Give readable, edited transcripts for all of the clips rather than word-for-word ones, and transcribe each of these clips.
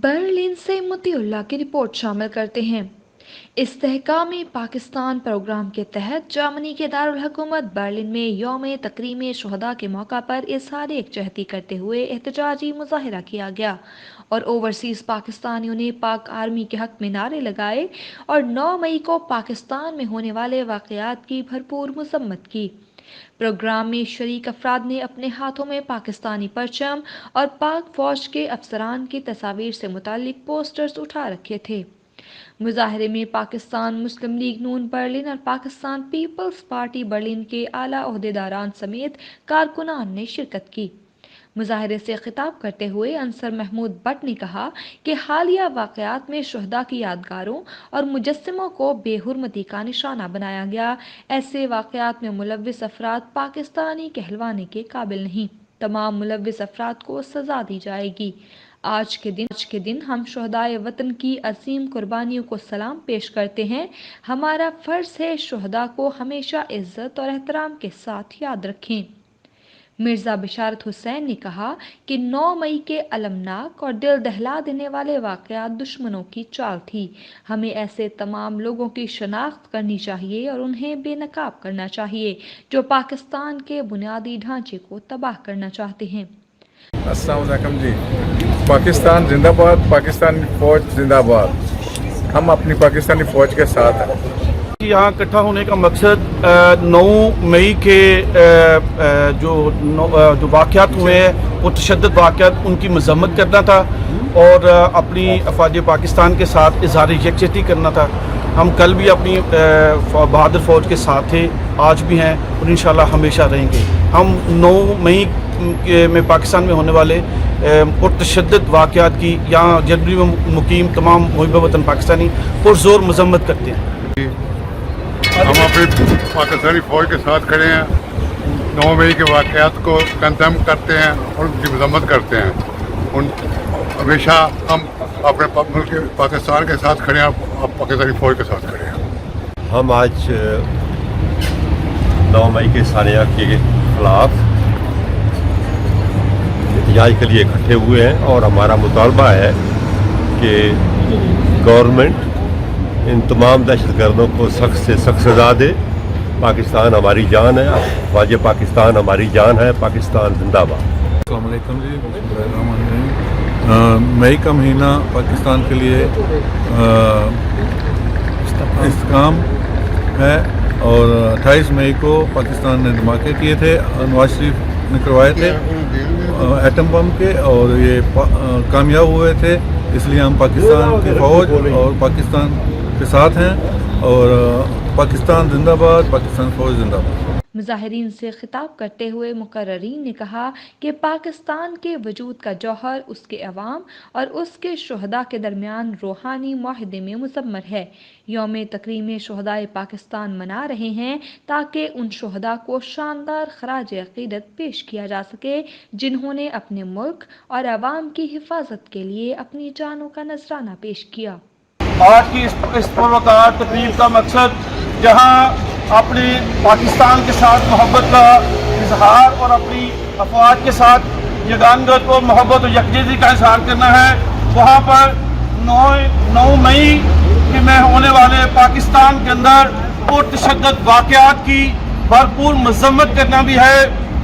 Berlin سے مطیع اللہ کی report شامل کرتے ہیں۔ استحکام پاکستان پروگرام کے تحت جرمنی کے دارالحکومت برلن میں یوم تکریم شہداء کے موقع پر اظہار یکجہتی کرتے ہوئے احتجاجی مظاہرہ کیا گیا اور اوورسیز پاکستانیوں نے پاک آرمی کے حق میں نعرے لگائے اور 9 مئی کو پاکستان میں ہونے والے واقعات کی بھرپور مذمت کی۔ پروگرام میں شریک افراد نے اپنے ہاتھوں میں پاکستانی پرچم اور پاک فوج کے افسران کی تصاویر سے متعلق پوسٹرز اٹھا رکھے تھے۔ مظاہرے میں پاکستان مسلم لیگ نون برلن اور پاکستان پیپلز پارٹی برلن کے اعلیٰ عہدیداران سمیت کارکنان نے شرکت کی۔ مظاہرے سے خطاب کرتے ہوئے انصر محمود بٹ نے کہا کہ حالیہ واقعات میں شہداء کی یادگاروں اور مجسموں کو بے حرمتی کا نشانہ بنایا گیا۔ ایسے واقعات میں ملوث افراد پاکستانی کہلوانے کے قابل نہیں۔ تمام ملوث افراد کو سزا دی جائے گی۔ آج کے دن ہم شہدائے وطن کی عظیم قربانیوں کو سلام پیش کرتے ہیں۔ ہمارا فرض ہے شہداء کو ہمیشہ عزت اور احترام کے ساتھ یاد رکھیں۔ مرزا بشارت حسین نے کہا کہ 9 مئی کے المناک اور دل دہلا دینے والے واقعات دشمنوں کی چال تھی۔ ہمیں ایسے تمام لوگوں کی شناخت کرنی چاہیے اور انہیں بے نقاب کرنا چاہیے جو پاکستان کے بنیادی ڈھانچے کو تباہ کرنا چاہتے ہیں۔ السلام علیکم جی، پاکستان زندہ باد، پاکستانی فوج زندہ باد۔ ہم اپنی پاکستانی فوج کے ساتھ ہیں۔ یہاں اکٹھا ہونے کا مقصد 9 مئی کے جو واقعات ہوئے ہیں وہ تشدد واقعات، ان کی مذمت کرنا تھا اور اپنی افواج پاکستان کے ساتھ اظہار یکجہتی کرنا تھا۔ ہم کل بھی اپنی بہادر فوج کے ساتھ تھے، آج بھی ہیں اور انشاءاللہ ہمیشہ رہیں گے۔ ہم 9 مئی میں پاکستان میں ہونے والے پرتشدد واقعات کی یہاں جرمنی میں مقیم تمام محب وطن پاکستانی پرزور مذمت کرتے ہیں۔ ہم اپنی پاکستانی فوج کے ساتھ کھڑے ہیں، 9 مئی کے واقعات کو کنڈیم کرتے ہیں اور ان کی مذمت کرتے ہیں۔ ہمیشہ ہم اپنے ملک پاکستان کے ساتھ کھڑے ہیں، پاکستانی فوج کے ساتھ کھڑے ہیں۔ ہم آج 9 مئی کے ثانیہ کے خلاف احتجاج کے لیے اکٹھے ہوئے ہیں اور ہمارا مطالبہ ہے کہ گورنمنٹ ان تمام دہشت گردوں کو سخت سے سخت سزا دے۔ پاکستان ہماری جان ہے، فوج پاکستان ہماری جان ہے، پاکستان زندہ باد۔ السلام علیکم جی، بسم اللہ الرحمن الرحیم۔ مئی کا مہینہ پاکستان کے لیے استحکام ہے اور 28 مئی کو پاکستان نے دھماکے کیے تھے، نواز شریف نے کروائے تھے ایٹم بم کے، اور یہ کامیاب ہوئے تھے۔ اس لیے ہم پاکستان کی فوج اور پاکستان کے ساتھ ہیں اور پاکستان زندہ باد، پاکستان فوج زندہ باد۔ مظاہرین سے خطاب کرتے ہوئے مقررین نے کہا کہ پاکستان کے وجود کا جوہر اس کے عوام اور اس کے شہداء کے درمیان روحانی معاہدے میں مضمر ہے۔ یوم تکریم شہدائے پاکستان منا رہے ہیں تاکہ ان شہداء کو شاندار خراج عقیدت پیش کیا جا سکے جنہوں نے اپنے ملک اور عوام کی حفاظت کے لیے اپنی جانوں کا نذرانہ پیش کیا۔ آج کی اس پروکار تقریب کا مقصد جہاں اپنے پاکستان کے ساتھ محبت کا اظہار اور اپنی افواج کے ساتھ یگانگت اور محبت اور یکجہتی کا اظہار کرنا ہے، وہاں پر 9 مئی میں ہونے والے پاکستان کے اندر پرتشدد واقعات کی بھرپور مذمت کرنا بھی ہے۔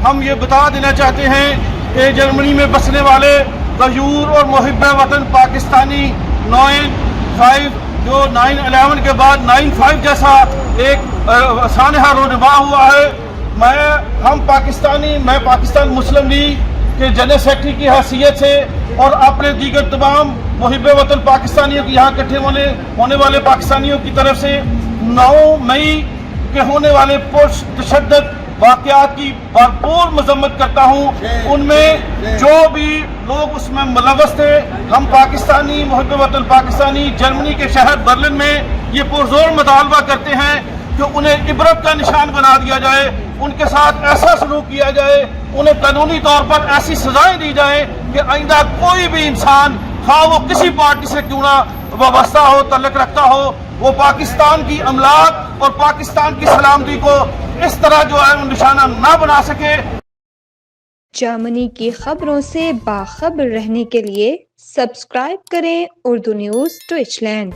ہم یہ بتا دینا چاہتے ہیں کہ جرمنی میں بسنے والے غیور اور محب وطن پاکستانی 9/5 جو 9/11 کے بعد 9/5 جیسا ایک سانحہ رونما ہوا ہے، میں پاکستان مسلم لیگ کے جنرل سیکرٹری کی حیثیت سے اور اپنے دیگر تمام محب وطن پاکستانیوں کی یہاں اکٹھے ہونے والے پاکستانیوں کی طرف سے 9 مئی کے ہونے والے پرتشدد واقعات کی بھرپور مذمت کرتا ہوں۔ ان میں جو بھی لوگ اس میں ملوث تھے، ہم پاکستانی محب وطن پاکستانی جرمنی کے شہر برلن میں یہ پرزور مطالبہ کرتے ہیں کہ انہیں عبرت کا نشان بنا دیا جائے، ان کے ساتھ ایسا سلوک کیا جائے، انہیں قانونی طور پر ایسی سزائیں دی جائیں کہ آئندہ کوئی بھی انسان خواہ وہ کسی پارٹی سے کیوں نہ وابستہ ہو، تعلق رکھتا ہو، وہ پاکستان کی املاک اور پاکستان کی سلامتی کو اس طرح جو ہے نشانہ نہ بنا سکے۔ جرمنی کی خبروں سے باخبر رہنے کے لیے سبسکرائب کریں اردو نیوز ٹوئچ لینڈ۔